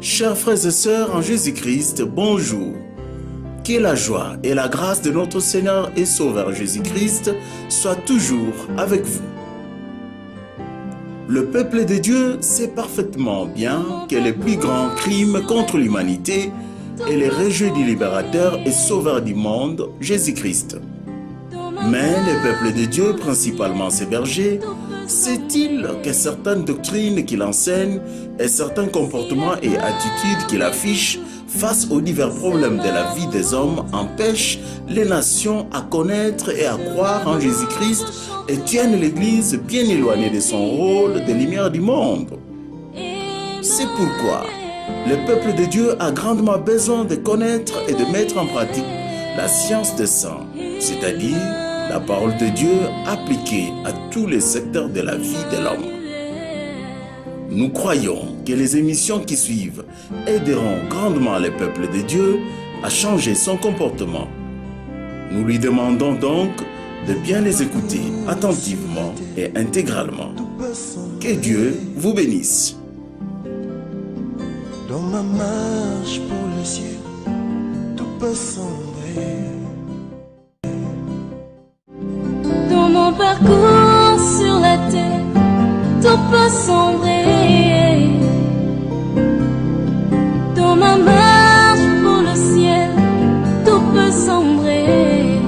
Chers frères et sœurs en Jésus-Christ, bonjour. Que la joie et la grâce de notre Seigneur et Sauveur Jésus-Christ soient toujours avec vous. Le peuple de Dieu sait parfaitement bien que le plus grand crime contre l'humanité est le rejet du libérateur et sauveur du monde, Jésus-Christ. Mais le peuple de Dieu, principalement ses bergers, sait-il que certaines doctrines qu'il enseigne et certains comportements et attitudes qu'il affiche face aux divers problèmes de la vie des hommes empêchent les nations à connaître et à croire en Jésus-Christ et tiennent l'Église bien éloignée de son rôle de lumière du monde? C'est pourquoi le peuple de Dieu a grandement besoin de connaître et de mettre en pratique la science des saints, c'est-à-dire la parole de Dieu appliquée à tous les secteurs de la vie de l'homme. Nous croyons que les émissions qui suivent aideront grandement le peuple de Dieu à changer son comportement. Nous lui demandons donc de bien les écouter attentivement et intégralement. Que Dieu vous bénisse. Dans ma marche pour le ciel, tout peut sombrer. Dans mon parcours sur la terre, tout peut sombrer. Dans ma marche pour le ciel, tout peut sombrer.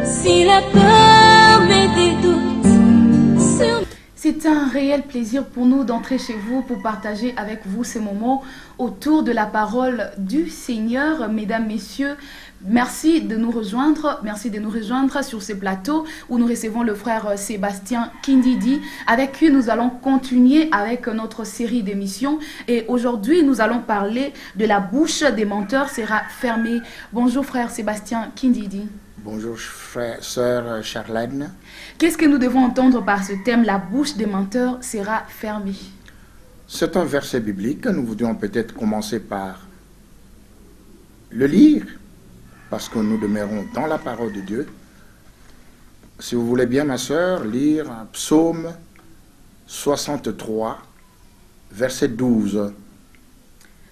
Si la peur met des doutes sur... C'est un réel plaisir pour nous d'entrer chez vous pour partager avec vous ces moments autour de la parole du Seigneur. Mesdames, Messieurs, merci de nous rejoindre sur ce plateau où nous recevons le frère Sébastien Kindidi, avec qui nous allons continuer avec notre série d'émissions. Et aujourd'hui, nous allons parler de la bouche des menteurs sera fermée. Bonjour frère Sébastien Kindidi. Bonjour frère, sœur Charlène. Qu'est-ce que nous devons entendre par ce thème, la bouche des menteurs sera fermée? C'est un verset biblique. Nous voudrions peut-être commencer par le lire, parce que nous demeurons dans la parole de Dieu. Si vous voulez bien, ma sœur, lire Psaume 63, verset 12.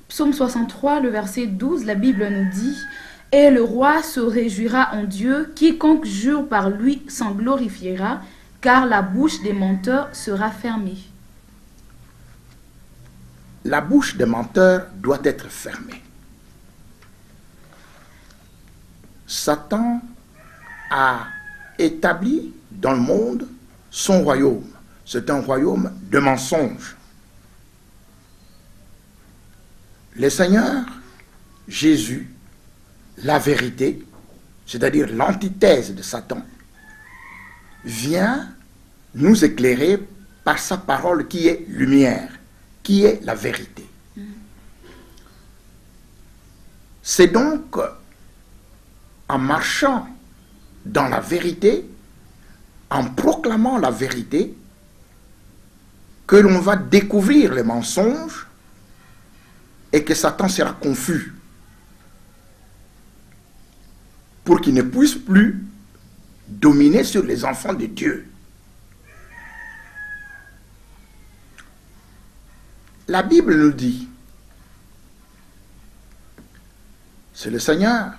Psaume 63, le verset 12, la Bible nous dit: « Et le roi se réjouira en Dieu, quiconque jure par lui s'en glorifiera, car la bouche des menteurs sera fermée. » La bouche des menteurs doit être fermée. Satan a établi dans le monde son royaume. C'est un royaume de mensonges. Le Seigneur, Jésus, la vérité, c'est-à-dire l'antithèse de Satan, vient nous éclairer par sa parole qui est lumière, qui est la vérité. C'est donc en marchant dans la vérité, en proclamant la vérité, que l'on va découvrir les mensonges et que Satan sera confus pour qu'il ne puisse plus dominer sur les enfants de Dieu. La Bible nous dit, c'est le Seigneur,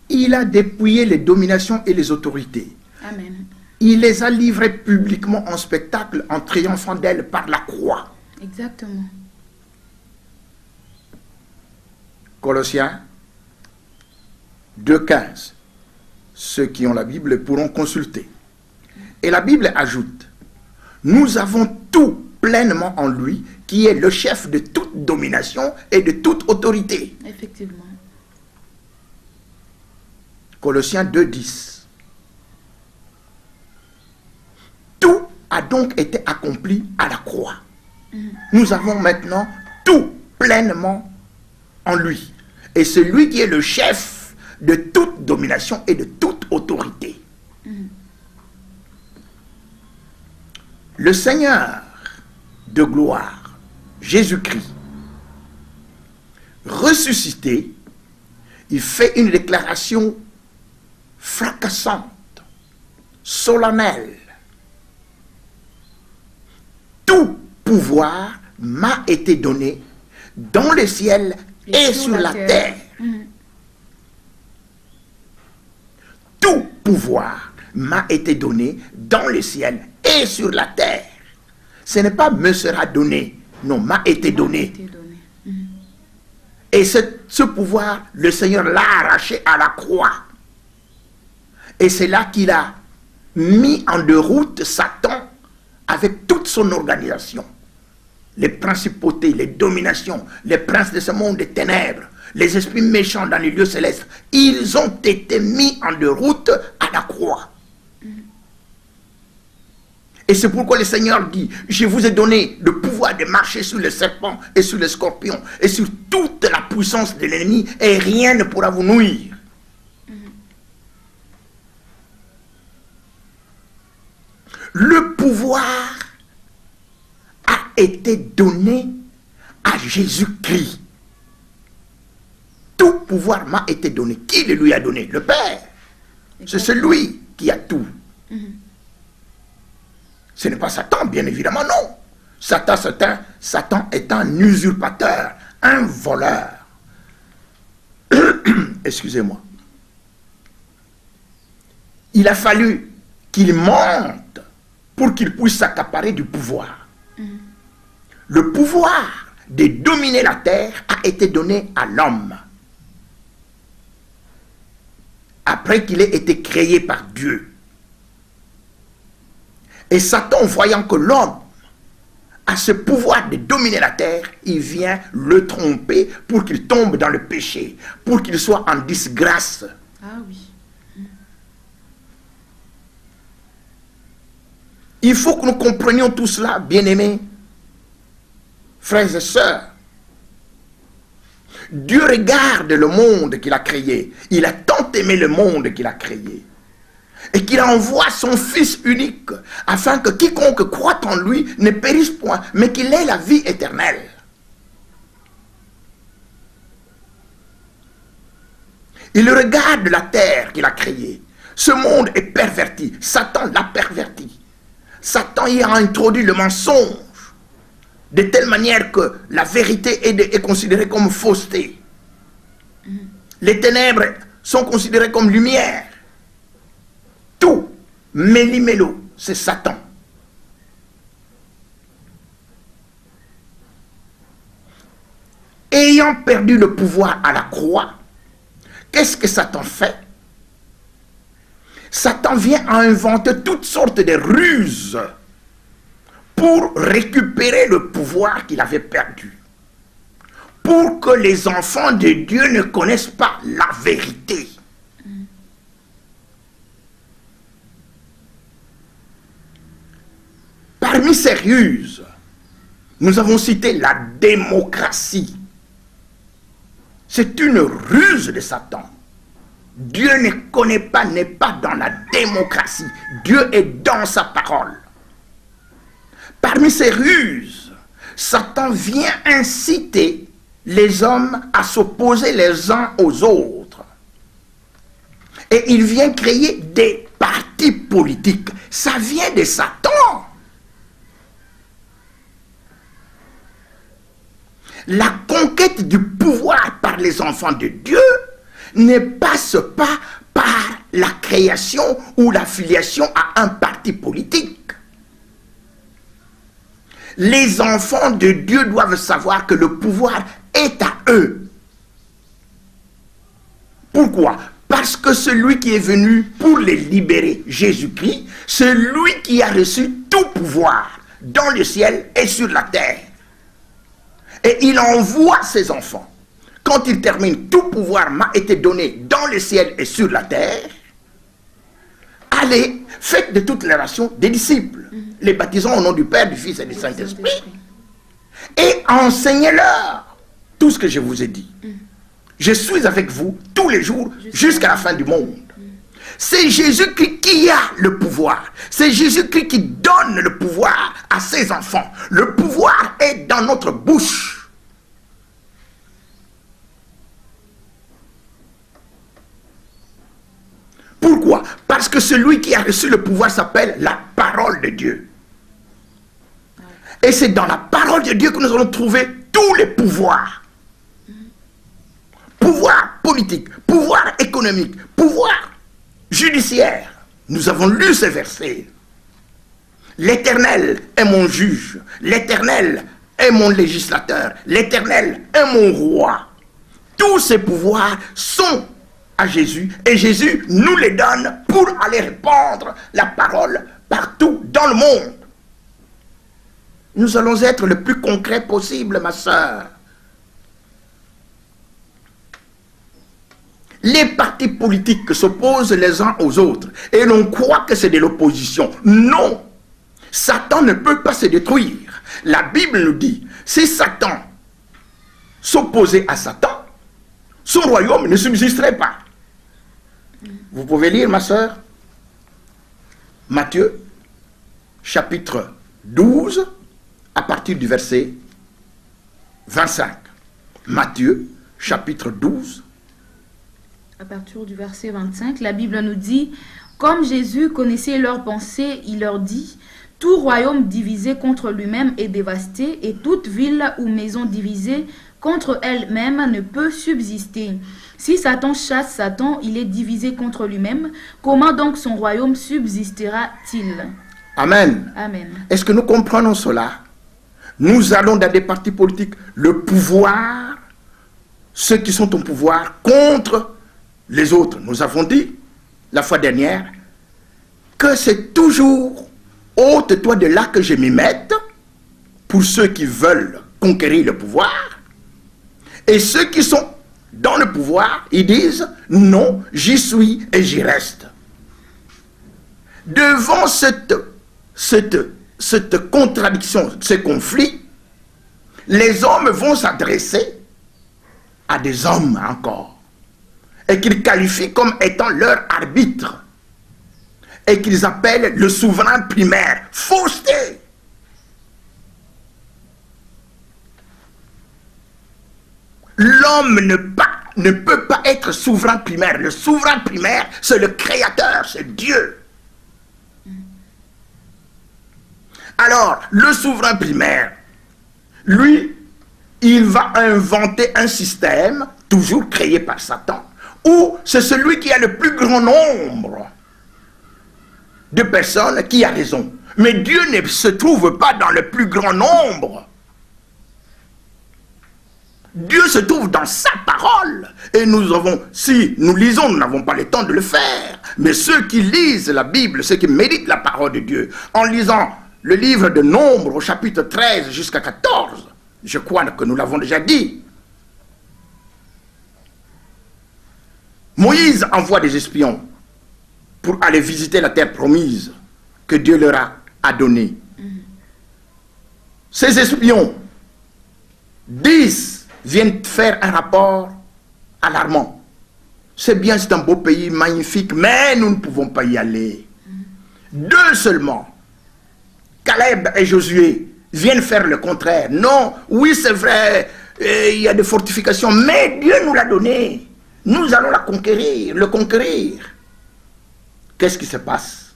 il a dépouillé les dominations et les autorités. Amen. Il les a livrées publiquement en spectacle en triomphant d'elles par la croix. Exactement. Colossiens 2,15. Ceux qui ont la Bible pourront consulter. Et la Bible ajoute, nous avons tout pleinement en lui, qui est le chef de toute domination et de toute autorité. Effectivement. Colossiens 2,10. Tout a donc été accompli à la croix. Nous avons maintenant tout pleinement en lui. Et c'est lui qui est le chef de toute domination et de toute autorité. Le Seigneur de gloire, Jésus-Christ, ressuscité, il fait une déclaration fracassante, solennelle. Tout pouvoir m'a été donné dans le ciel et sur la terre. Tout pouvoir m'a été donné dans le ciel et sur la terre. Ce n'est pas me sera donné, non, m'a été donné. Et ce pouvoir, le Seigneur l'a arraché à la croix. Et c'est là qu'il a mis en déroute Satan avec toute son organisation. Les principautés, les dominations, les princes de ce monde des ténèbres, les esprits méchants dans les lieux célestes, ils ont été mis en déroute à la croix. Et c'est pourquoi le Seigneur dit, je vous ai donné le pouvoir de marcher sur les serpents et sur les scorpions et sur toute la puissance de l'ennemi et rien ne pourra vous nuire. Le pouvoir a été donné à Jésus-Christ. Tout pouvoir m'a été donné. Qui le lui a donné? Le Père. C'est celui qui a tout. Ce n'est pas Satan, bien évidemment, non. Satan est un usurpateur, un voleur. Excusez-moi. Il a fallu qu'il monte pour qu'il puisse s'accaparer du pouvoir. Le pouvoir de dominer la terre a été donné à l'homme. Après qu'il ait été créé par Dieu. Et Satan, voyant que l'homme a ce pouvoir de dominer la terre, il vient le tromper pour qu'il tombe dans le péché, pour qu'il soit en disgrâce. Ah oui. Il faut que nous comprenions tout cela, bien-aimés, frères et sœurs. Dieu regarde le monde qu'il a créé. Il a tant aimé le monde qu'il a créé. Et qu'il envoie son Fils unique, afin que quiconque croit en lui ne périsse point, mais qu'il ait la vie éternelle. Il regarde la terre qu'il a créée. Ce monde est perverti. Satan l'a perverti. Satan y a introduit le mensonge, de telle manière que la vérité est considérée comme fausseté. Les ténèbres sont considérées comme lumière. Tout, méli-mélo, c'est Satan. Ayant perdu le pouvoir à la croix, qu'est-ce que Satan fait? Satan vient à inventer toutes sortes de ruses pour récupérer le pouvoir qu'il avait perdu. Pour que les enfants de Dieu ne connaissent pas la vérité. Parmi ces ruses, nous avons cité la démocratie. C'est une ruse de Satan. Dieu ne connaît pas, n'est pas dans la démocratie. Dieu est dans sa parole. Parmi ces ruses, Satan vient inciter les hommes à s'opposer les uns aux autres. Et il vient créer des partis politiques. Ça vient de Satan. La conquête du pouvoir par les enfants de Dieu ne passe pas par la création ou l'affiliation à un parti politique. Les enfants de Dieu doivent savoir que le pouvoir est à eux. Pourquoi? Parce que celui qui est venu pour les libérer, Jésus-Christ, c'est lui qui a reçu tout pouvoir dans le ciel et sur la terre. Et il envoie ses enfants. Quand il termine, tout pouvoir m'a été donné dans le ciel et sur la terre. Allez, faites de toutes les nations des disciples, les baptisant au nom du Père, du Fils et du Saint-Esprit, et enseignez-leur tout ce que je vous ai dit. Je suis avec vous tous les jours jusqu'à la fin du monde. C'est Jésus-Christ qui a le pouvoir. C'est Jésus-Christ qui donne le pouvoir à ses enfants. Le pouvoir est dans notre bouche. Pourquoi? Parce que celui qui a reçu le pouvoir s'appelle la parole de Dieu. Et c'est dans la parole de Dieu que nous allons trouver tous les pouvoirs. Pouvoir politique, pouvoir économique, pouvoir judiciaire. Nous avons lu ces versets. L'Éternel est mon juge. L'Éternel est mon législateur. L'Éternel est mon roi. Tous ces pouvoirs sont à Jésus. Et Jésus nous les donne pour aller répandre la parole partout dans le monde. Nous allons être le plus concret possible, ma sœur. Les partis politiques s'opposent les uns aux autres et l'on croit que c'est de l'opposition. Non, Satan ne peut pas se détruire. La Bible nous dit, si Satan s'opposait à Satan, son royaume ne subsisterait pas. Vous pouvez lire, ma sœur, Matthieu, chapitre 12, à partir du verset 25. Matthieu, chapitre 12, à partir du verset 25, la Bible nous dit, comme Jésus connaissait leurs pensées, il leur dit, tout royaume divisé contre lui-même est dévasté, et toute ville ou maison divisée contre elle-même ne peut subsister. Si Satan chasse Satan, il est divisé contre lui-même. Comment donc son royaume subsistera-t-il? Amen. Amen. Est-ce que nous comprenons cela? Nous allons dans des partis politiques, le pouvoir, ceux qui sont au pouvoir contre les autres. Nous avons dit la fois dernière que c'est toujours ôte-toi de là que je m'y mette pour ceux qui veulent conquérir le pouvoir. Et ceux qui sont dans le pouvoir, ils disent non, j'y suis et j'y reste. Devant cette contradiction, ce conflit, les hommes vont s'adresser à des hommes encore et qu'ils qualifient comme étant leur arbitre et qu'ils appellent le souverain primaire. Fausseté! L'homme ne peut pas être souverain primaire. Le souverain primaire, c'est le créateur, c'est Dieu. Alors, le souverain primaire, lui, il va inventer un système, toujours créé par Satan, où c'est celui qui a le plus grand nombre de personnes qui a raison. Mais Dieu ne se trouve pas dans le plus grand nombre. Dieu se trouve dans sa parole. Et nous avons, si nous lisons, nous n'avons pas le temps de le faire. Mais ceux qui lisent la Bible, ceux qui méditent la parole de Dieu, en lisant le livre de Nombres au chapitre 13 jusqu'à 14, je crois que nous l'avons déjà dit. Moïse envoie des espions pour aller visiter la terre promise que Dieu leur a donnée. Ces espions, 10 viennent faire un rapport alarmant. C'est bien, c'est un beau pays magnifique, mais nous ne pouvons pas y aller. 2 seulement, Caleb et Josué, viennent faire le contraire. Non, oui c'est vrai, il y a des fortifications, mais Dieu nous l'a donné. Nous allons la conquérir, le conquérir. Qu'est-ce qui se passe?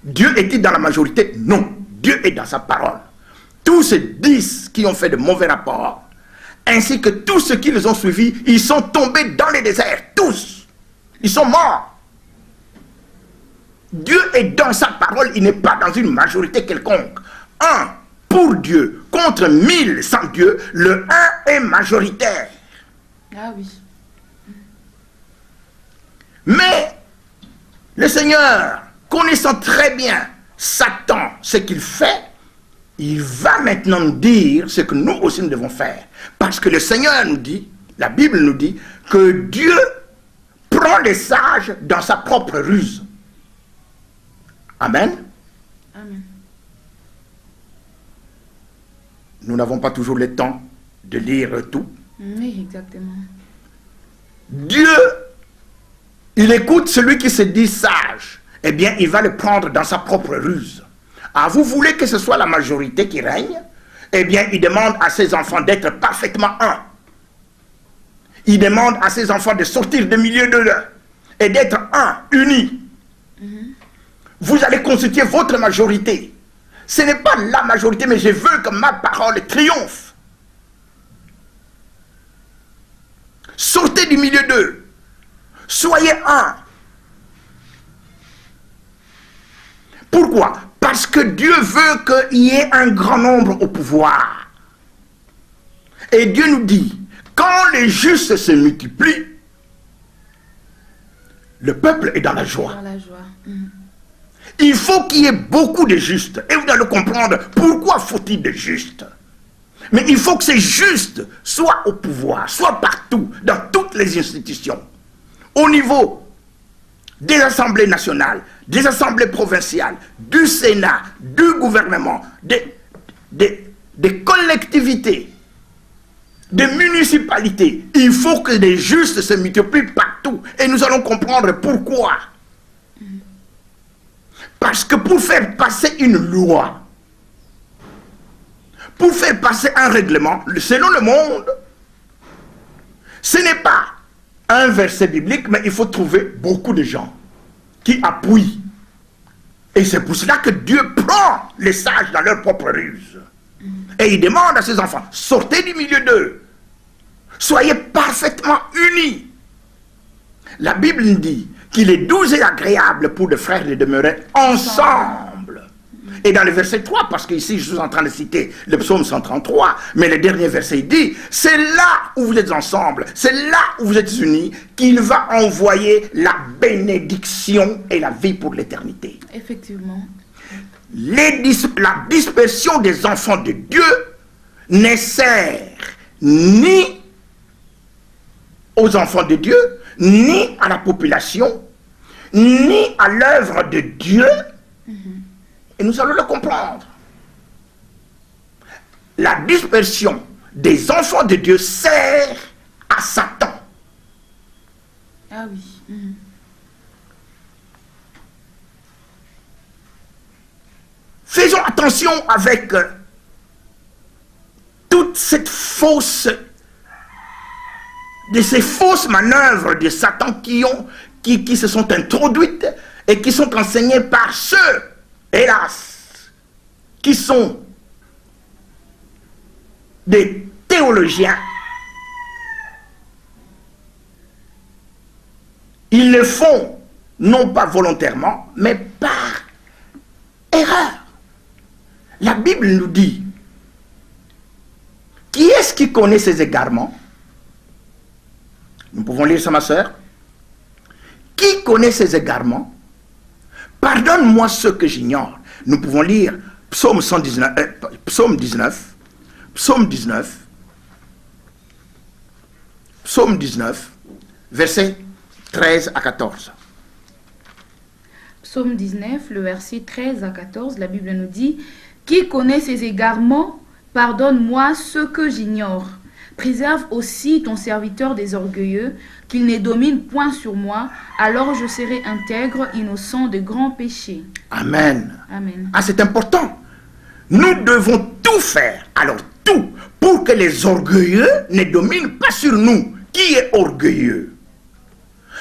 Dieu est-il dans la majorité? Non, Dieu est dans sa parole. Tous ces 10 qui ont fait de mauvais rapports, ainsi que tous ceux qui les ont suivis, ils sont tombés dans les déserts, tous. Ils sont morts. Dieu est dans sa parole, il n'est pas dans une majorité quelconque. 1 pour Dieu contre 1000 sans Dieu, le 1 est majoritaire. Ah oui. Mais le Seigneur, connaissant très bien Satan, ce qu'il fait, il va maintenant nous dire ce que nous aussi nous devons faire. Parce que le Seigneur nous dit, la Bible nous dit, que Dieu prend les sages dans sa propre ruse. Amen. Amen. Nous n'avons pas toujours le temps de lire tout. Oui, exactement. Dieu, il écoute celui qui se dit sage. Eh bien, il va le prendre dans sa propre ruse. Ah, vous voulez que ce soit la majorité qui règne? Eh bien, il demande à ses enfants d'être parfaitement un. Il demande à ses enfants de sortir du milieu de l'eux et d'être un, unis. Vous allez constituer votre majorité. Ce n'est pas la majorité, mais je veux que ma parole triomphe. Sortez du milieu d'eux. Soyez un. Pourquoi? Parce que Dieu veut qu'il y ait un grand nombre au pouvoir. Et Dieu nous dit, quand les justes se multiplient, le peuple est dans la joie. Dans la joie. Il faut qu'il y ait beaucoup de justes. Et vous allez comprendre pourquoi faut-il de justes. Mais il faut que ces justes soient au pouvoir, soient partout, dans toutes les institutions. Au niveau des assemblées nationales, des assemblées provinciales, du Sénat, du gouvernement, des collectivités, des municipalités. Il faut que les justes se multiplient partout. Et nous allons comprendre pourquoi. Parce que pour faire passer une loi, pour faire passer un règlement, selon le monde, ce n'est pas un verset biblique, mais il faut trouver beaucoup de gens qui appuient. Et c'est pour cela que Dieu prend les sages dans leur propre ruse. Et il demande à ses enfants, sortez du milieu d'eux. Soyez parfaitement unis. La Bible nous dit qu'il est doux et agréable pour les frères de demeurer ensemble. Et dans le verset 3, parce qu'ici je suis en train de citer le psaume 133, mais le dernier verset dit, c'est là où vous êtes ensemble, c'est là où vous êtes unis, qu'il va envoyer la bénédiction et la vie pour l'éternité. Effectivement. La dispersion des enfants de Dieu ne sert ni aux enfants de Dieu, ni à la population, ni à l'œuvre de Dieu. Et nous allons le comprendre. La dispersion des enfants de Dieu sert à Satan. Ah oui. Faisons attention avec toute cette ces fausses manœuvres de Satan qui se sont introduites et qui sont enseignées par ceux, hélas, qui sont des théologiens. Ils le font non pas volontairement, mais par erreur. La Bible nous dit, qui est-ce qui connaît ces égarements? Nous pouvons lire ça, ma soeur. Qui connaît ces égarements? Pardonne-moi ce que j'ignore. Nous pouvons lire Psaume 19, versets 13 à 14. Psaume 19, le verset 13 à 14, la Bible nous dit, « Qui connaît ces égarements? Pardonne-moi ce que j'ignore. Préserve aussi ton serviteur des orgueilleux, qu'il ne domine point sur moi, alors je serai intègre, innocent de grands péchés. » Amen. Amen. Ah, c'est important. Nous devons tout faire, alors tout, pour que les orgueilleux ne dominent pas sur nous. Qui est orgueilleux?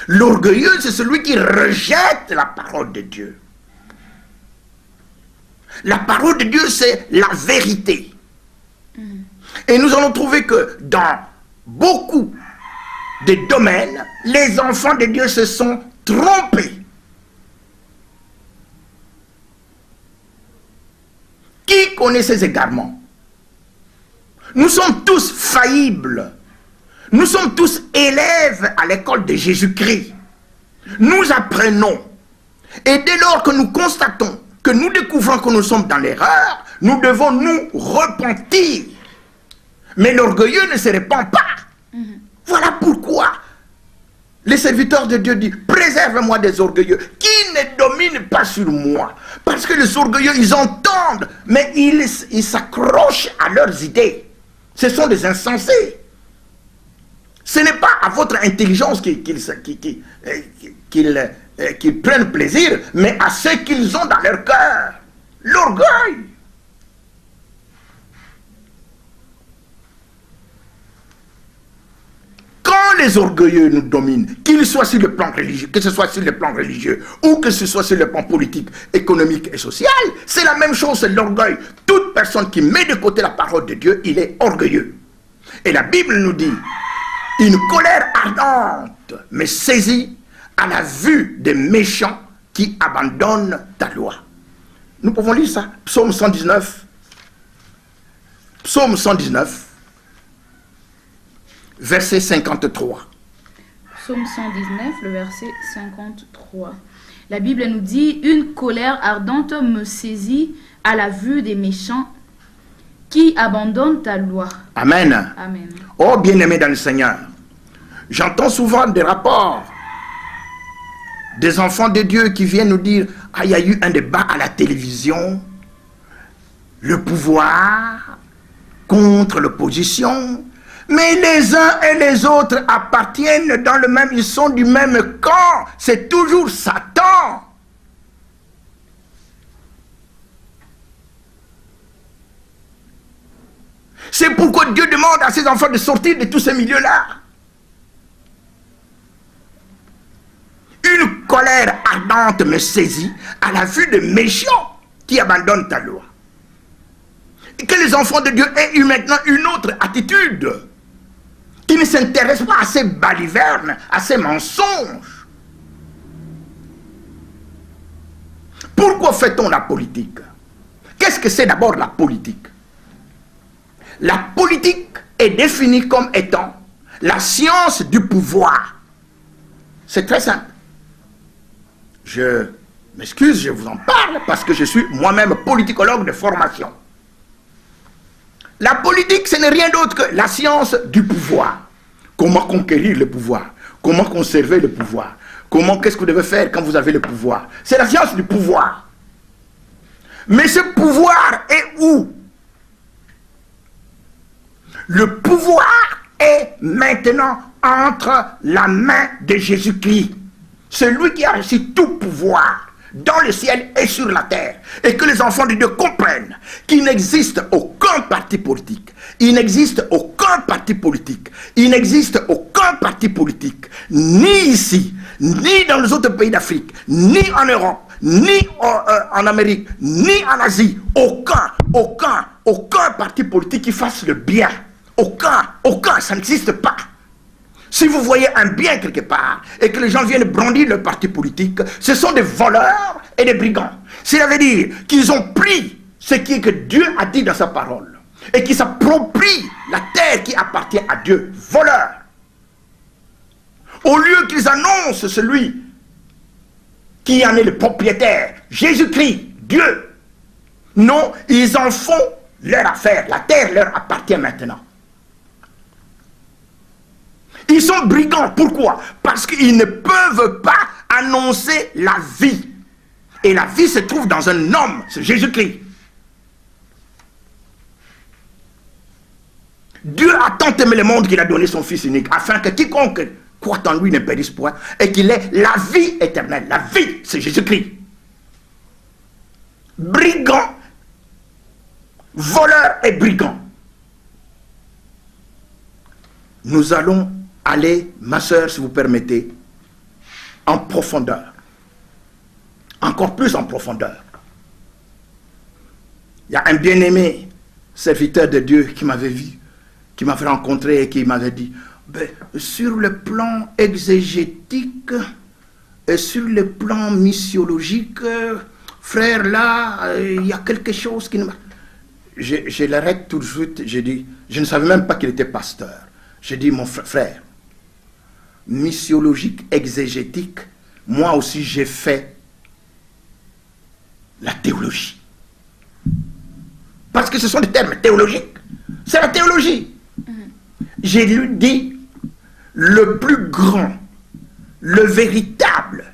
L'orgueilleux, c'est celui qui rejette la parole de Dieu. La parole de Dieu, c'est la vérité. Et nous allons trouver que dans beaucoup de domaines, les enfants de Dieu se sont trompés. Qui connaît ces égarements? Nous sommes tous faillibles. Nous sommes tous élèves à l'école de Jésus-Christ. Nous apprenons. Et dès lors que nous constatons, que nous découvrons que nous sommes dans l'erreur, nous devons nous repentir. Mais l'orgueilleux ne se répand pas. Voilà pourquoi les serviteurs de Dieu disent, préserve-moi des orgueilleux, qui ne dominent pas sur moi. Parce que les orgueilleux, ils entendent, mais ils s'accrochent à leurs idées. Ce sont des insensés. Ce n'est pas à votre intelligence qu'ils prennent plaisir, mais à ce qu'ils ont dans leur cœur. L'orgueil. Quand les orgueilleux nous dominent, qu'ils soient sur le plan religieux, que ce soit sur le plan religieux ou que ce soit sur le plan politique, économique et social, c'est la même chose, c'est l'orgueil. Toute personne qui met de côté la parole de Dieu, il est orgueilleux. Et la Bible nous dit, une colère ardente me saisit à la vue des méchants qui abandonnent ta loi. Nous pouvons lire ça, Psaume 119. Psaume 119, verset 53. Psaume 119, le verset 53. La Bible nous dit, une colère ardente me saisit à la vue des méchants qui abandonnent ta loi. Amen. Amen. Oh bien-aimés dans le Seigneur, j'entends souvent des rapports des enfants de Dieu qui viennent nous dire, ah, il y a eu un débat à la télévision, le pouvoir contre l'opposition, mais les uns et les autres appartiennent dans le même, ils sont du même camp, c'est toujours Satan. C'est pourquoi Dieu demande à ses enfants de sortir de tous ces milieux-là. Une colère ardente me saisit à la vue de méchants qui abandonnent ta loi. Et que les enfants de Dieu aient eu maintenant une autre attitude, qui ne s'intéresse pas à ces balivernes, à ces mensonges. Pourquoi fait-on la politique? Qu'est-ce que c'est d'abord la politique? La politique est définie comme étant la science du pouvoir. C'est très simple. Je m'excuse, je vous en parle parce que je suis moi-même politicologue de formation. La politique, ce n'est rien d'autre que la science du pouvoir. Comment conquérir le pouvoir? Comment conserver le pouvoir? Qu'est-ce que vous devez faire quand vous avez le pouvoir? C'est la science du pouvoir. Mais ce pouvoir est où? Le pouvoir est maintenant entre la main de Jésus-Christ. Celui qui a reçu tout pouvoir dans le ciel et sur la terre. Et que les enfants de Dieu comprennent qu'il n'existe aucun parti politique. Il n'existe aucun parti politique. Il n'existe aucun parti politique. Ni ici, ni dans les autres pays d'Afrique, ni en Europe, ni en Amérique, ni en Asie. Aucun parti politique qui fasse le bien. Aucun, ça n'existe pas. Si vous voyez un bien quelque part et que les gens viennent brandir leur parti politique, ce sont des voleurs et des brigands. Cela veut dire qu'ils ont pris ce que Dieu a dit dans sa parole et qui s'approprient la terre qui appartient à Dieu. Voleurs. Au lieu qu'ils annoncent celui qui en est le propriétaire, Jésus-Christ, Dieu. Non, ils en font leur affaire. La terre leur appartient maintenant. Ils sont brigands. Pourquoi? Parce qu'ils ne peuvent pas annoncer la vie. Et la vie se trouve dans un homme, c'est Jésus-Christ. Dieu a tant aimé le monde qu'il a donné son Fils unique, afin que quiconque croit en lui ne périsse point, et qu'il ait la vie éternelle. La vie, c'est Jésus-Christ. Brigands, voleurs et brigands. Nous allons aller, ma soeur, si vous permettez, en profondeur. Encore plus en profondeur. Il y a un bien-aimé serviteur de Dieu qui m'avait vu, qui m'avait rencontré et qui m'avait dit, sur le plan exégétique et sur le plan missiologique, frère, là, il y a quelque chose qui ne... Je l'arrête tout de suite, j'ai dit, je ne savais même pas qu'il était pasteur. J'ai dit, mon frère, missiologique, exégétique, moi aussi j'ai fait la théologie. Parce que ce sont des termes théologiques. C'est la théologie. J'ai lui dit, le plus grand, le véritable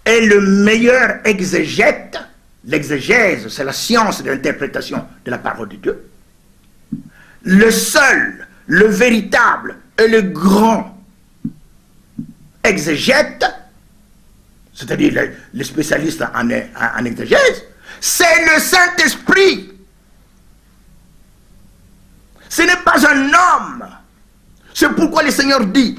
et le meilleur exégète, l'exégèse, c'est la science de l'interprétation de la parole de Dieu. Le seul, le véritable et le grand exégète, c'est-à-dire les spécialistes en exégèse, c'est le Saint-Esprit. Ce n'est pas un homme. C'est pourquoi le Seigneur dit,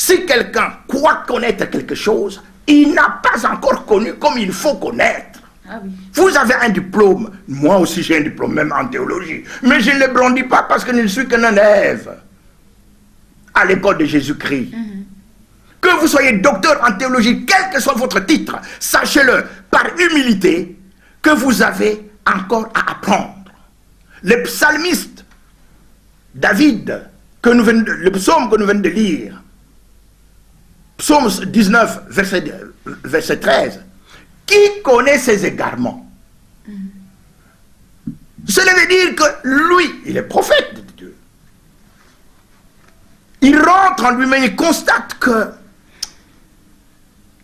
Si quelqu'un croit connaître quelque chose, il n'a pas encore connu comme il faut connaître. Ah oui. Vous avez un diplôme, moi aussi j'ai un diplôme même en théologie, mais je ne le brandis pas parce que je ne suis qu'un élève à l'école de Jésus-Christ. Que vous soyez docteur en théologie, quel que soit votre titre, sachez-le par humilité que vous avez encore à apprendre. Le psalmiste David, le psaume que nous venons de lire, psaume 19, verset 13, qui connaît ses égarements? Cela veut dire que lui, il est prophète de Dieu. Il rentre en lui-même, il constate que,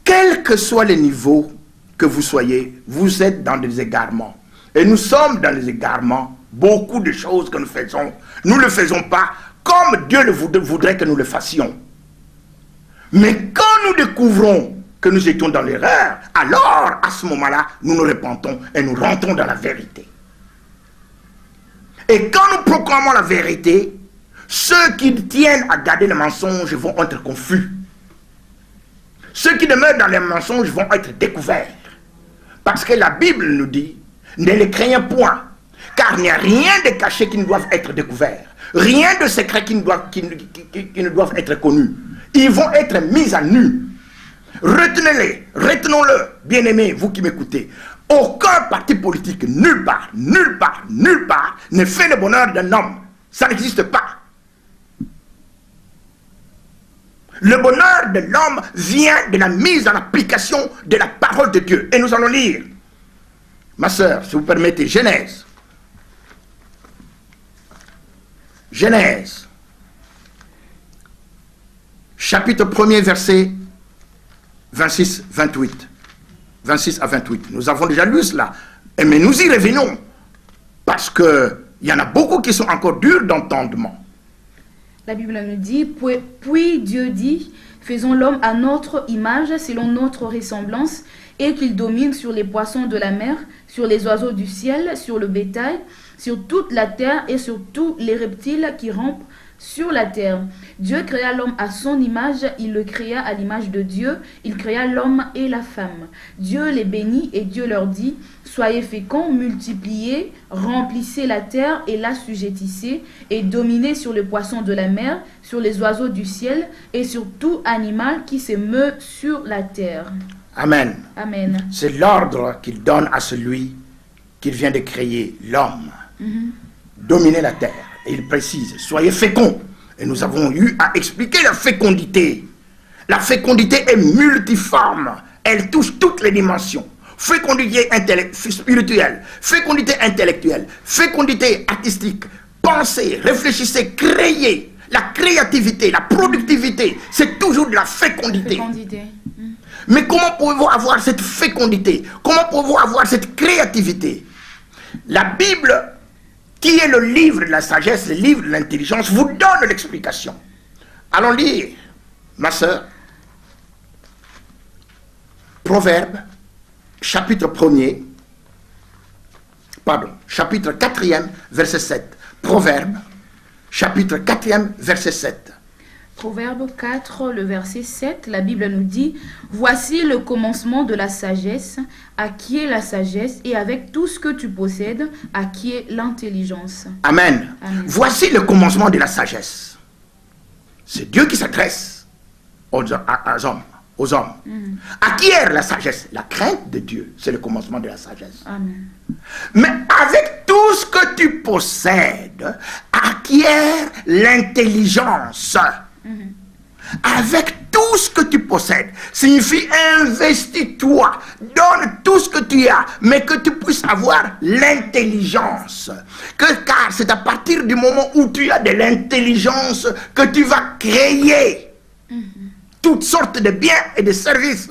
quel que soit le niveau que vous soyez, vous êtes dans des égarements. Et nous sommes dans les égarements. Beaucoup de choses que nous faisons, nous ne le faisons pas comme Dieu voudrait que nous le fassions. Mais quand nous découvrons que nous étions dans l'erreur, alors à ce moment-là, nous nous repentons et nous rentrons dans la vérité. Et quand nous proclamons la vérité, ceux qui tiennent à garder le mensonge vont être confus. Ceux qui demeurent dans les mensonges vont être découverts. Parce que la Bible nous dit, ne les craignez point, car il n'y a rien de caché qui ne doive être découvert. Rien de secret qui ne doivent être connus. Ils vont être mis à nu. Retenez-les, retenons-le, bien-aimés, vous qui m'écoutez. Aucun parti politique, nulle part, nulle part, nulle part, ne fait le bonheur d'un homme. Ça n'existe pas. Le bonheur de l'homme vient de la mise en application de la parole de Dieu. Et nous allons lire, ma soeur, si vous permettez, Genèse. Genèse. Chapitre 1er, verset 26, 28. 26 à 28. Nous avons déjà lu cela. Mais nous y revenons. Parce qu'il y en a beaucoup qui sont encore durs d'entendement. La Bible nous dit, puis Dieu dit, faisons l'homme à notre image, selon notre ressemblance, et qu'il domine sur les poissons de la mer, sur les oiseaux du ciel, sur le bétail, sur toute la terre et sur tous les reptiles qui rampent sur la terre. Dieu créa l'homme à son image, il le créa à l'image de Dieu, il créa l'homme et la femme. Dieu les bénit et Dieu leur dit, soyez féconds, multipliez, remplissez la terre et l'assujettissez, et dominez sur les poissons de la mer, sur les oiseaux du ciel et sur tout animal qui se meut sur la terre. Amen. Amen. C'est l'ordre qu'il donne à celui qu'il vient de créer, l'homme. Dominer la terre. Et il précise, soyez féconds. Et nous avons eu à expliquer la fécondité. La fécondité est multiforme. Elle touche toutes les dimensions. Fécondité spirituelle, fécondité intellectuelle, fécondité artistique. Pensez, réfléchissez, créez. La créativité, la productivité, c'est toujours de la fécondité. Mais comment pouvez-vous avoir cette fécondité? Comment pouvez-vous avoir cette créativité? La Bible, qui est le livre de la sagesse, le livre de l'intelligence, vous donne l'explication. Allons lire, ma soeur, Proverbe, chapitre 1er, chapitre 4e, verset 7. Proverbe, chapitre 4e, verset 7. Proverbe 4, le verset 7, la Bible nous dit, « Voici le commencement de la sagesse, acquiert la sagesse, et avec tout ce que tu possèdes, acquiert l'intelligence. » Amen. Amen. Voici le commencement de la sagesse. C'est Dieu qui s'adresse aux hommes. Acquiert la sagesse, la crainte de Dieu, c'est le commencement de la sagesse. Amen. Mais avec tout ce que tu possèdes, acquiert l'intelligence. Avec tout ce que tu possèdes, signifie investis-toi, donne tout ce que tu as, mais que tu puisses avoir l'intelligence. Car c'est à partir du moment où tu as de l'intelligence que tu vas créer toutes sortes de biens et de services.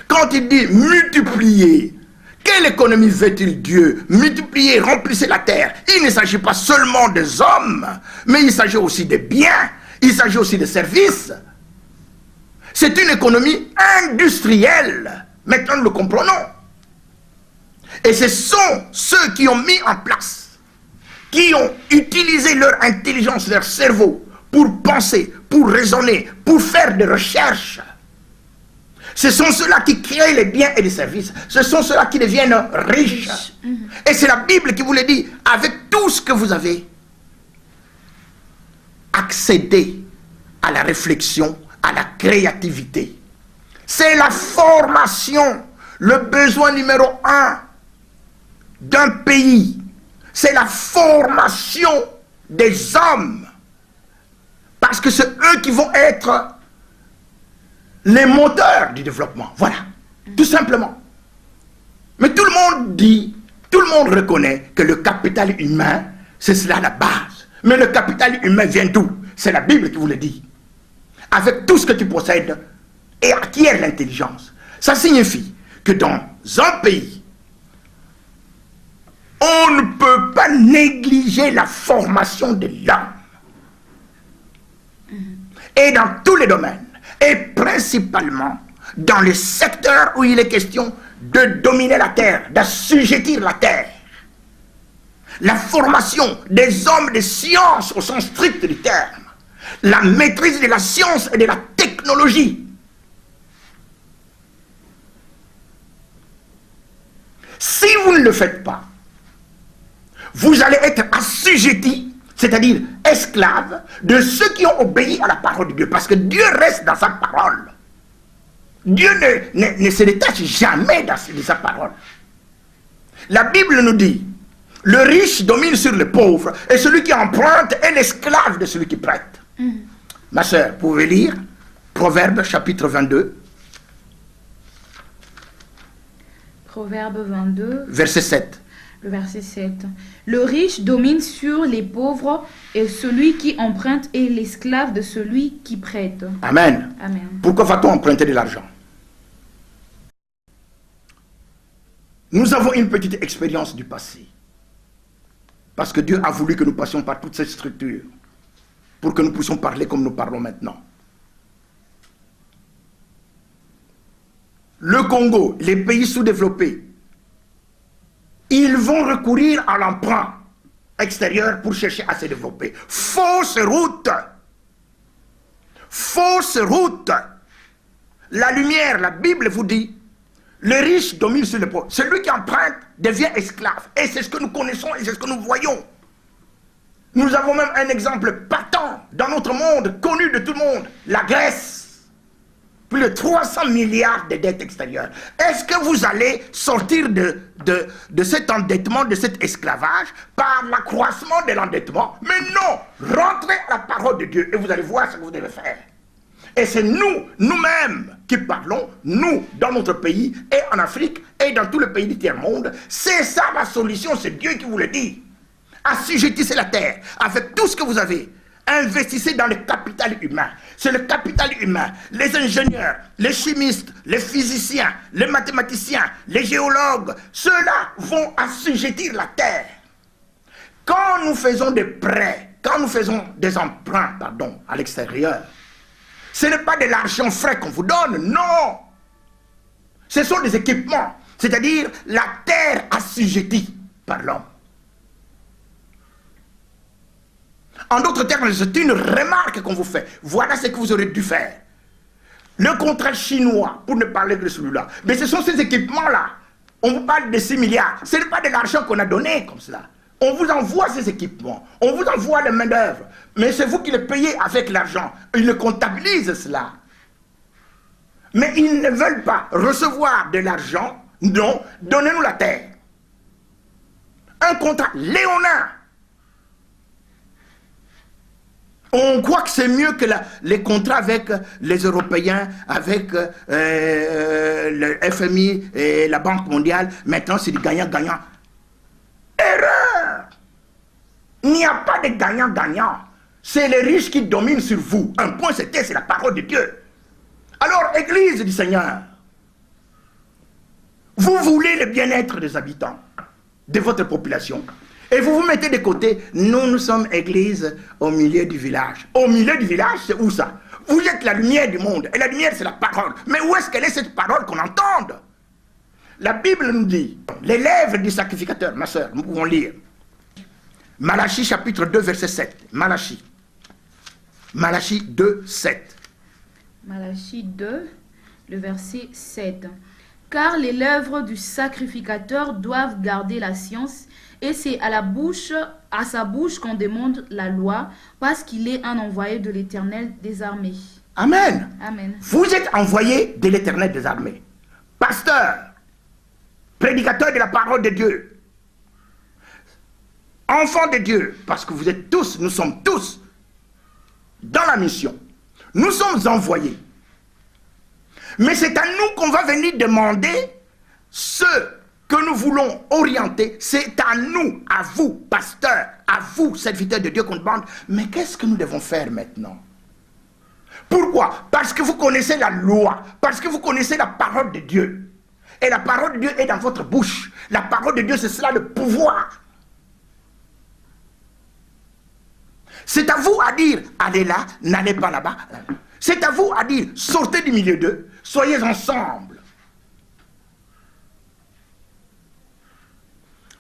Quand il dit multiplier, quelle économie veut-il Dieu? Multiplier, remplissez la terre. Il ne s'agit pas seulement des hommes, mais il s'agit aussi des biens, il s'agit aussi des services. C'est une économie industrielle. Maintenant, nous le comprenons. Et ce sont ceux qui ont mis en place, qui ont utilisé leur intelligence, leur cerveau, pour penser, pour raisonner, pour faire des recherches. Ce sont ceux-là qui créent les biens et les services. Ce sont ceux-là qui deviennent riches. Et c'est la Bible qui vous le dit. Avec tout ce que vous avez, accédez à la réflexion, à la créativité. C'est la formation, le besoin numéro 1 d'un pays. C'est la formation des hommes. Parce que c'est eux qui vont être les moteurs du développement. Voilà, tout simplement. Mais tout le monde dit, tout le monde reconnaît que le capital humain, c'est cela la base. Mais le capital humain vient d'où? C'est la Bible qui vous le dit. Avec tout ce que tu possèdes et acquiert l'intelligence. Ça signifie que dans un pays, on ne peut pas négliger la formation de l'homme. Et dans tous les domaines. Et principalement dans les secteurs où il est question de dominer la terre, d'assujettir la terre. La formation des hommes de science au sens strict du terme. La maîtrise de la science et de la technologie. Si vous ne le faites pas, vous allez être assujettis, c'est-à-dire esclaves de ceux qui ont obéi à la parole de Dieu. Parce que Dieu reste dans sa parole. Dieu ne se détache jamais de sa parole. La Bible nous dit, le riche domine sur le pauvre, et celui qui emprunte est l'esclave de celui qui prête. Ma soeur, vous pouvez lire Proverbe chapitre 22. Proverbe 22. Verset 7. Le verset 7. Le riche domine sur les pauvres et celui qui emprunte est l'esclave de celui qui prête. Amen. Amen. Pourquoi va-t-on emprunter de l'argent? Nous avons une petite expérience du passé. Parce que Dieu a voulu que nous passions par toutes ces structures pour que nous puissions parler comme nous parlons maintenant. Le Congo, les pays sous-développés, ils vont recourir à l'emprunt extérieur pour chercher à se développer. Fausse route. Fausse route. La lumière, la Bible vous dit, le riche domine sur le pauvre. Celui qui emprunte devient esclave. Et c'est ce que nous connaissons et c'est ce que nous voyons. Nous avons même un exemple patent dans notre monde, connu de tout le monde, la Grèce. Plus de 300 milliards de dettes extérieures. Est-ce que vous allez sortir de cet endettement, de cet esclavage, par l'accroissement de l'endettement? Mais non! Rentrez à la parole de Dieu et vous allez voir ce que vous devez faire. Et c'est nous-mêmes qui parlons, nous, dans notre pays, et en Afrique, et dans tout le pays du tiers-monde. C'est ça la solution, c'est Dieu qui vous le dit. Assujettissez la terre avec tout ce que vous avez. Investissez dans le capital humain. C'est le capital humain. Les ingénieurs, les chimistes, les physiciens, les mathématiciens, les géologues, ceux-là vont assujettir la terre. Quand nous faisons des prêts, quand nous faisons des emprunts, pardon, à l'extérieur, ce n'est pas de l'argent frais qu'on vous donne, non. Ce sont des équipements, c'est-à-dire la terre assujettie par l'homme. En d'autres termes, c'est une remarque qu'on vous fait. Voilà ce que vous aurez dû faire. Le contrat chinois, pour ne parler que de celui-là, mais ce sont ces équipements-là. On vous parle de 6 milliards. Ce n'est pas de l'argent qu'on a donné comme cela. On vous envoie ces équipements. On vous envoie les main-d'œuvre. Mais c'est vous qui les payez avec l'argent. Ils le comptabilisent cela. Mais ils ne veulent pas recevoir de l'argent. Non, donnez-nous la terre. Un contrat léonin. On croit que c'est mieux que les contrats avec les Européens, avec le FMI et la Banque mondiale. Maintenant, c'est du gagnant-gagnant. Erreur! Il n'y a pas de gagnant-gagnant. C'est les riches qui dominent sur vous. Un point, c'est la parole de Dieu. Alors, Église du Seigneur, vous voulez le bien-être des habitants, de votre population. Et vous vous mettez de côté, nous sommes église au milieu du village. Au milieu du village, c'est où ça? Vous êtes la lumière du monde, et la lumière c'est la parole. Mais où est-ce qu'elle est cette parole qu'on entende? La Bible nous dit, les lèvres du sacrificateur, ma soeur, nous pouvons lire. Malachie chapitre 2 verset 7, Malachie. Malachie 2, 7. Malachie 2, le verset 7. Car les lèvres du sacrificateur doivent garder la science, et c'est à sa bouche qu'on demande la loi, parce qu'il est un envoyé de l'Éternel des armées. Amen. Amen. Vous êtes envoyé de l'Éternel des armées. Pasteur, prédicateur de la parole de Dieu, enfants de Dieu, parce que vous êtes tous, nous sommes tous dans la mission. Nous sommes envoyés. Mais c'est à nous qu'on va venir demander ce que nous voulons orienter. C'est à nous, à vous, pasteurs, à vous, serviteurs de Dieu, qu'on demande, mais qu'est-ce que nous devons faire maintenant? Pourquoi? Parce que vous connaissez la loi, parce que vous connaissez la parole de Dieu. Et la parole de Dieu est dans votre bouche. La parole de Dieu, c'est cela le pouvoir. C'est à vous à dire, allez là, n'allez pas là-bas. C'est à vous à dire, sortez du milieu d'eux, soyez ensemble.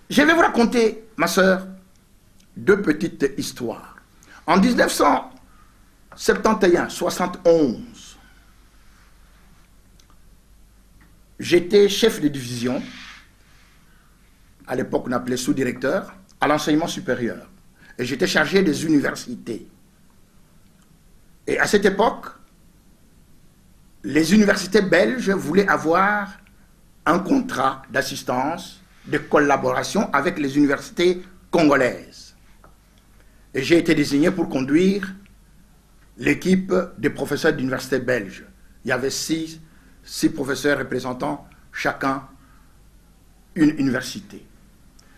Je vais vous raconter, ma soeur, deux petites histoires. En 1971, 71, j'étais chef de division, à l'époque on appelait sous-directeur, à l'enseignement supérieur. Et j'étais chargé des universités. Et à cette époque, les universités belges voulaient avoir un contrat d'assistance, de collaboration avec les universités congolaises. Et j'ai été désigné pour conduire l'équipe des professeurs d'université belge. Il y avait six professeurs représentant chacun une université.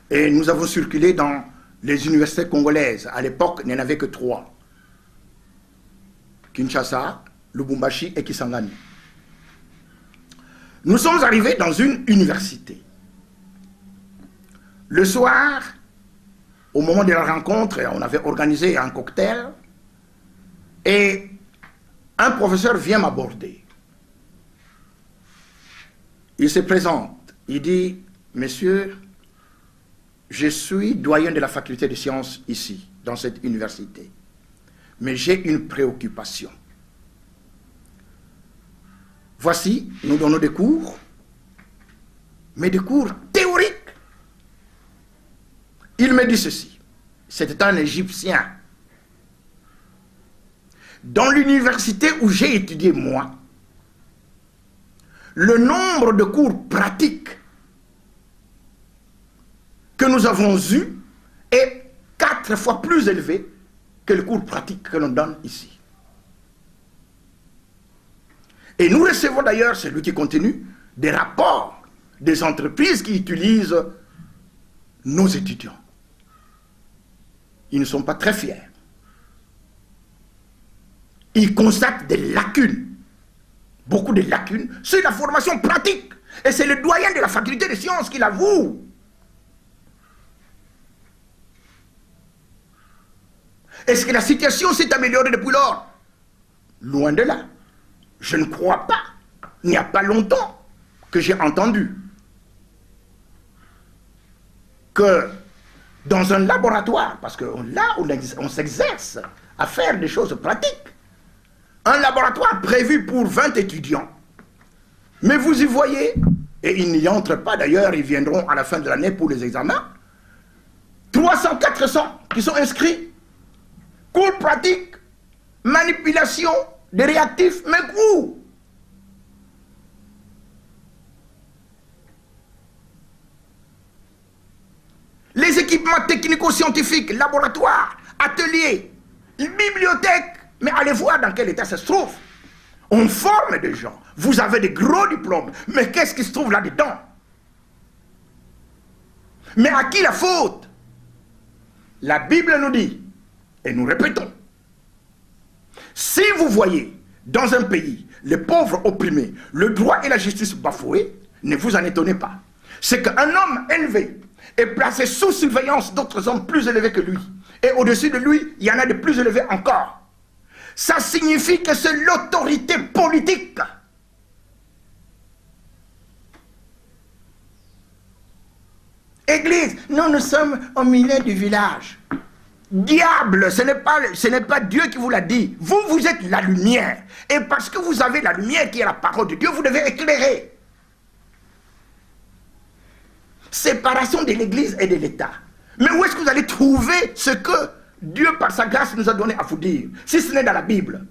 Et nous avons circulé dans les universités congolaises. À l'époque, il n'y en avait que 3. Kinshasa, Lubumbashi et Kisangani. Nous sommes arrivés dans une université. Le soir, au moment de la rencontre, on avait organisé un cocktail et un professeur vient m'aborder. Il se présente, il dit, monsieur, je suis doyen de la faculté de sciences ici, dans cette université. Mais j'ai une préoccupation. Voici, nous donnons des cours, mais des cours théoriques. Il me dit ceci, c'était un Égyptien. Dans l'université où j'ai étudié moi, le nombre de cours pratiques que nous avons eu est 4 fois plus élevé que le cours pratique que l'on donne ici. Et nous recevons d'ailleurs, c'est lui qui continue, des rapports des entreprises qui utilisent nos étudiants. Ils ne sont pas très fiers. Ils constatent des lacunes, beaucoup de lacunes, sur la formation pratique. Et c'est le doyen de la faculté des sciences qui l'avoue. Est-ce que la situation s'est améliorée depuis lors? Loin de là. Je ne crois pas. Il n'y a pas longtemps que j'ai entendu que dans un laboratoire, parce que là, on s'exerce à faire des choses pratiques, un laboratoire prévu pour 20 étudiants, mais vous y voyez, et ils n'y entrent pas d'ailleurs, ils viendront à la fin de l'année pour les examens, 300, 400 qui sont inscrits. Cours pratique, manipulation des réactifs, mais où? Les équipements technico-scientifiques, laboratoires, ateliers, bibliothèques, mais allez voir dans quel état ça se trouve. On forme des gens, vous avez des gros diplômes, mais qu'est-ce qui se trouve là-dedans? Mais à qui la faute? La Bible nous dit, et nous répétons, si vous voyez dans un pays les pauvres opprimés, le droit et la justice bafoués, ne vous en étonnez pas. C'est qu'un homme élevé est placé sous surveillance d'autres hommes plus élevés que lui. Et au-dessus de lui, il y en a de plus élevés encore. Ça signifie que c'est l'autorité politique. Église, nous sommes au milieu du village. Diable, ce n'est pas Dieu qui vous l'a dit. Vous, vous êtes la lumière. Et parce que vous avez la lumière qui est la parole de Dieu, vous devez éclairer. Séparation de l'Église et de l'État. Mais où est-ce que vous allez trouver ce que Dieu, par sa grâce, nous a donné à vous dire, si ce n'est dans la Bible?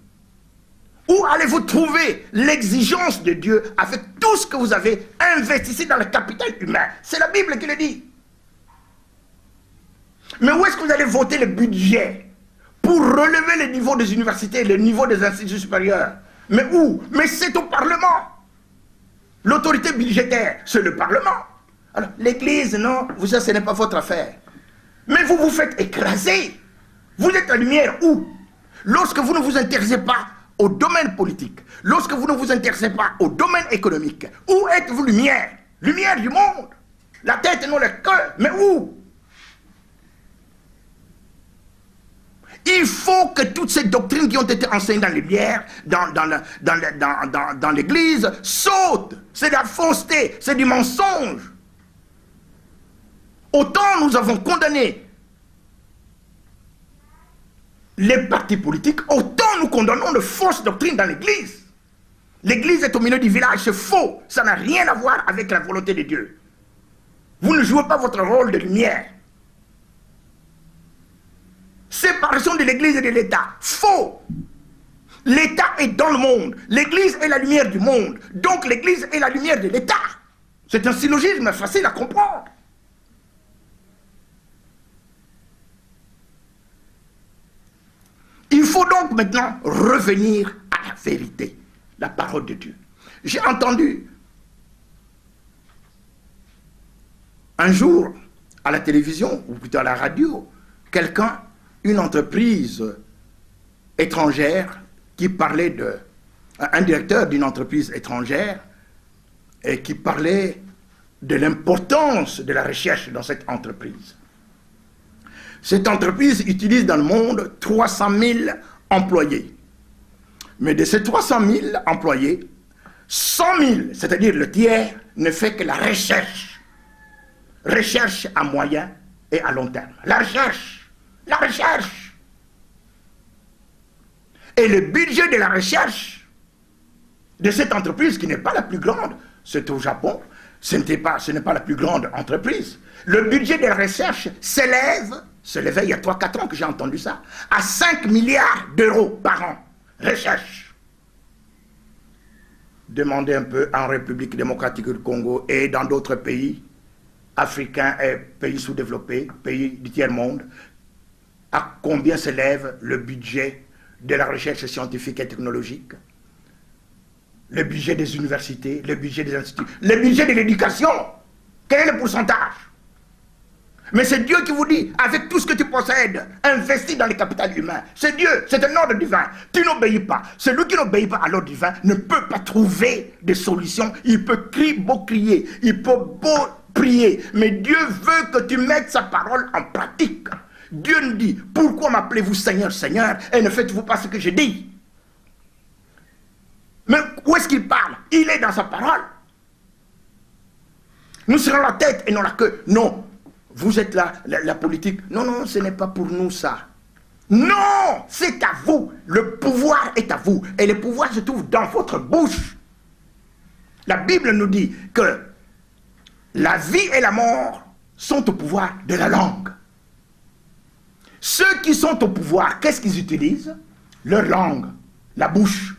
Où allez-vous trouver l'exigence de Dieu avec tout ce que vous avez investi dans le capital humain? C'est la Bible qui le dit. Mais où est-ce que vous allez voter le budget pour relever le niveau des universités, le niveau des instituts supérieurs? Mais où? Mais c'est au Parlement. L'autorité budgétaire, c'est le Parlement. Alors, l'Église, non, vous savez, ce n'est pas votre affaire. Mais vous vous faites écraser. Vous êtes la lumière où? Lorsque vous ne vous intéressez pas au domaine politique, lorsque vous ne vous intéressez pas au domaine économique, où êtes-vous lumière? Lumière du monde. La tête, non le cœur. Mais où? Il faut que toutes ces doctrines qui ont été enseignées dans les bières, dans l'Église, sautent. C'est de la fausseté, c'est du mensonge. Autant nous avons condamné les partis politiques, autant nous condamnons de fausses doctrines dans l'Église. L'Église est au milieu du village, c'est faux. Ça n'a rien à voir avec la volonté de Dieu. Vous ne jouez pas votre rôle de lumière. Séparation de l'Église et de l'État. Faux. L'État est dans le monde. L'Église est la lumière du monde. Donc l'Église est la lumière de l'État. C'est un syllogisme facile à comprendre. Il faut donc maintenant revenir à la vérité, la parole de Dieu. J'ai entendu un jour à la télévision, ou plutôt à la radio, quelqu'un, une entreprise étrangère qui parlait un directeur d'une entreprise étrangère et qui parlait de l'importance de la recherche dans cette entreprise. Cette entreprise utilise dans le monde 300 000 employés. Mais de ces 300 000 employés, 100 000, c'est-à-dire le tiers, ne fait que la recherche. Recherche à moyen et à long terme. La recherche. La recherche. Et le budget de la recherche de cette entreprise, qui n'est pas la plus grande, c'est au Japon, ce n'est pas la plus grande entreprise. Le budget de la recherche s'élevait il y a 3-4 ans que j'ai entendu ça, à 5 milliards d'euros par an. Recherche. Demandez un peu en République démocratique du Congo et dans d'autres pays africains et pays sous-développés, pays du tiers-monde, à combien s'élève le budget de la recherche scientifique et technologique, le budget des universités, le budget des instituts, le budget de l'éducation. Quel est le pourcentage? Mais c'est Dieu qui vous dit, avec tout ce que tu possèdes, investis dans le capital humain. C'est Dieu, c'est un ordre divin. Tu n'obéis pas. Celui qui n'obéit pas à l'ordre divin ne peut pas trouver de solution. Il peut beau crier, il peut beau prier, mais Dieu veut que tu mettes sa parole en pratique. Dieu nous dit, pourquoi m'appelez-vous Seigneur, Seigneur, et ne faites-vous pas ce que je dis? Mais où est-ce qu'il parle? Il est dans sa parole. Nous serons la tête et non la queue. Non, vous êtes la politique. Non, non, ce n'est pas pour nous ça. Non, c'est à vous. Le pouvoir est à vous. Et le pouvoir se trouve dans votre bouche. La Bible nous dit que la vie et la mort sont au pouvoir de la langue. Ceux qui sont au pouvoir, qu'est-ce qu'ils utilisent? Leur langue, la bouche.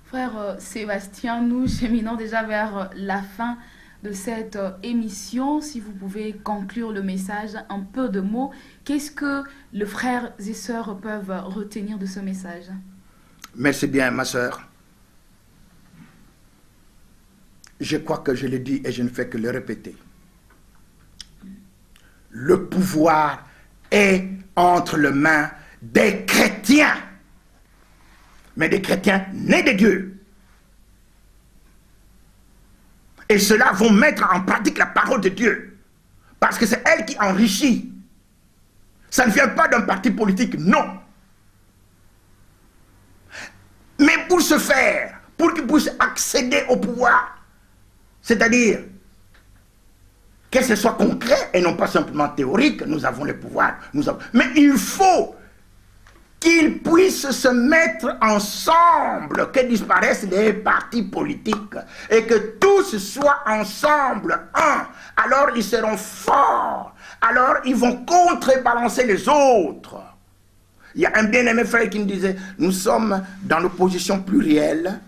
Frère Sébastien, nous cheminons déjà vers la fin de cette émission. Si vous pouvez conclure le message, un peu de mots. Qu'est-ce que les frères et sœurs peuvent retenir de ce message? Merci bien, ma sœur. Je crois que je l'ai dit et je ne fais que le répéter. Le pouvoir est entre les mains des chrétiens, mais des chrétiens nés de Dieu. Et ceux-là vont mettre en pratique la parole de Dieu, parce que c'est elle qui enrichit. Ça ne vient pas d'un parti politique, non. Mais pour ce faire, pour qu'ils puissent accéder au pouvoir, c'est-à-dire que ce soit concret et non pas simplement théorique, nous avons le pouvoir. Mais il faut qu'ils puissent se mettre ensemble, que disparaissent les partis politiques et que tous soient ensemble un. Alors ils seront forts, alors ils vont contrebalancer les autres. Il y a un bien-aimé frère qui me disait, nous sommes dans l'opposition plurielle,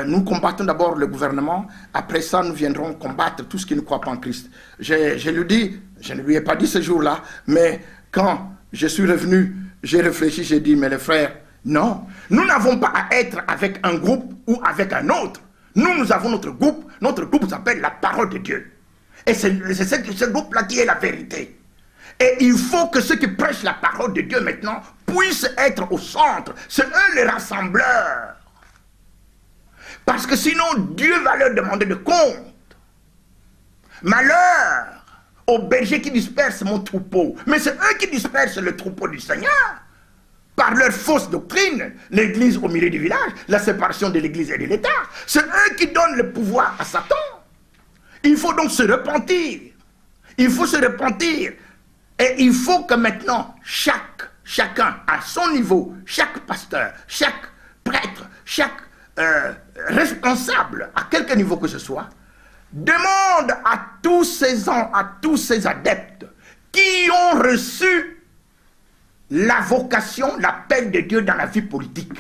nous combattons d'abord le gouvernement, après ça nous viendrons combattre tout ce qui ne croit pas en Christ. Je lui dis, je ne lui ai pas dit ce jour-là, mais quand je suis revenu, j'ai réfléchi, j'ai dit, mais les frères, non, nous n'avons pas à être avec un groupe ou avec un autre. Nous avons notre groupe s'appelle la parole de Dieu. Et c'est ce groupe-là qui est la vérité. Et il faut que ceux qui prêchent la parole de Dieu maintenant puissent être au centre. C'est eux les rassembleurs. Parce que sinon, Dieu va leur demander de compte. Malheur aux bergers qui dispersent mon troupeau. Mais c'est eux qui dispersent le troupeau du Seigneur. Par leur fausse doctrine, l'église au milieu du village, la séparation de l'église et de l'État. C'est eux qui donnent le pouvoir à Satan. Il faut donc se repentir. Il faut se repentir. Et il faut que maintenant, chacun à son niveau, chaque pasteur, chaque prêtre, chaque responsable, à quelque niveau que ce soit, demande à tous ces adeptes qui ont reçu la vocation, l'appel de Dieu dans la vie politique.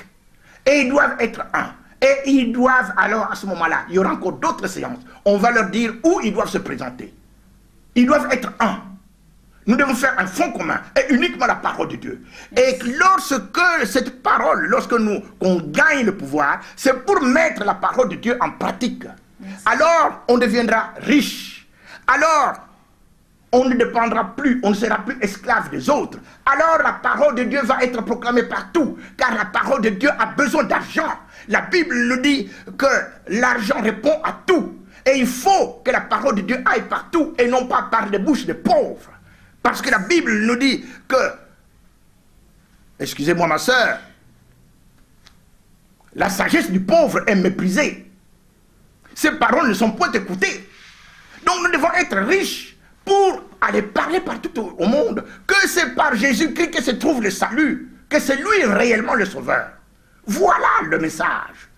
Et ils doivent être un. Et ils doivent, alors à ce moment-là, il y aura encore d'autres séances. On va leur dire où ils doivent se présenter. Ils doivent être un. Nous devons faire un front commun et uniquement la parole de Dieu. Et lorsque cette parole, qu'on gagne le pouvoir, c'est pour mettre la parole de Dieu en pratique. Alors, on deviendra riche. Alors, on ne dépendra plus, on ne sera plus esclave des autres. Alors, la parole de Dieu va être proclamée partout, car la parole de Dieu a besoin d'argent. La Bible nous dit que l'argent répond à tout. Et il faut que la parole de Dieu aille partout et non pas par les bouches des pauvres. Parce que la Bible nous dit que, excusez-moi ma soeur, la sagesse du pauvre est méprisée. Ces paroles ne sont point écoutées. Donc nous devons être riches pour aller parler partout au monde. Que c'est par Jésus-Christ que se trouve le salut. Que c'est lui réellement le sauveur. Voilà le message.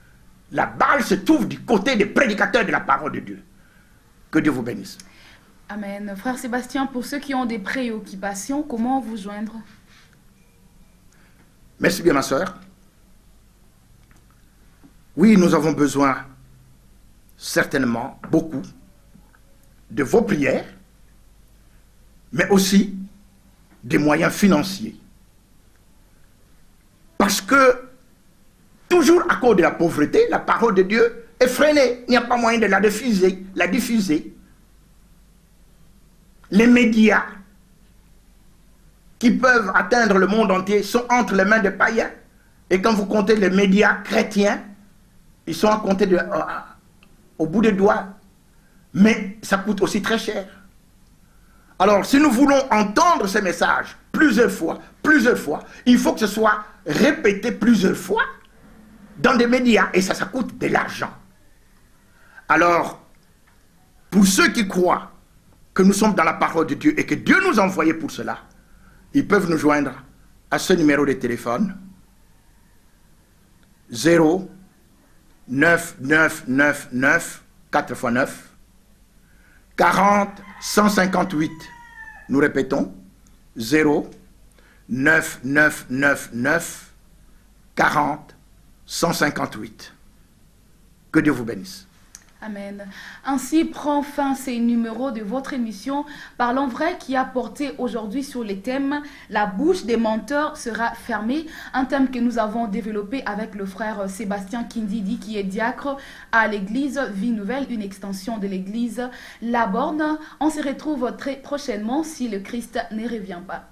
La balle se trouve du côté des prédicateurs de la parole de Dieu. Que Dieu vous bénisse. Amen. Frère Sébastien, pour ceux qui ont des préoccupations, comment vous joindre? Merci bien ma soeur. Oui, nous avons besoin, certainement, beaucoup, de vos prières, mais aussi des moyens financiers. Parce que, toujours à cause de la pauvreté, la parole de Dieu est freinée. Il n'y a pas moyen de la diffuser. Les médias qui peuvent atteindre le monde entier sont entre les mains des païens. Et quand vous comptez les médias chrétiens, ils sont à compter au bout des doigts. Mais ça coûte aussi très cher. Alors, si nous voulons entendre ces messages plusieurs fois, il faut que ce soit répété plusieurs fois dans des médias. Et ça coûte de l'argent. Alors, pour ceux qui croient que nous sommes dans la parole de Dieu et que Dieu nous a envoyés pour cela, ils peuvent nous joindre à ce numéro de téléphone 0 9 9 9 9 4 x 9 40 158. Nous répétons 0 9 9 9 9 40 158. Que Dieu vous bénisse. Amen. Ainsi prend fin ces numéros de votre émission Parlons vrai qui a porté aujourd'hui sur les thèmes La bouche des menteurs sera fermée, un thème que nous avons développé avec le frère Sébastien Kindidi qui est diacre à l'église Vie Nouvelle, une extension de l'église La Borne. On se retrouve très prochainement si le Christ ne revient pas.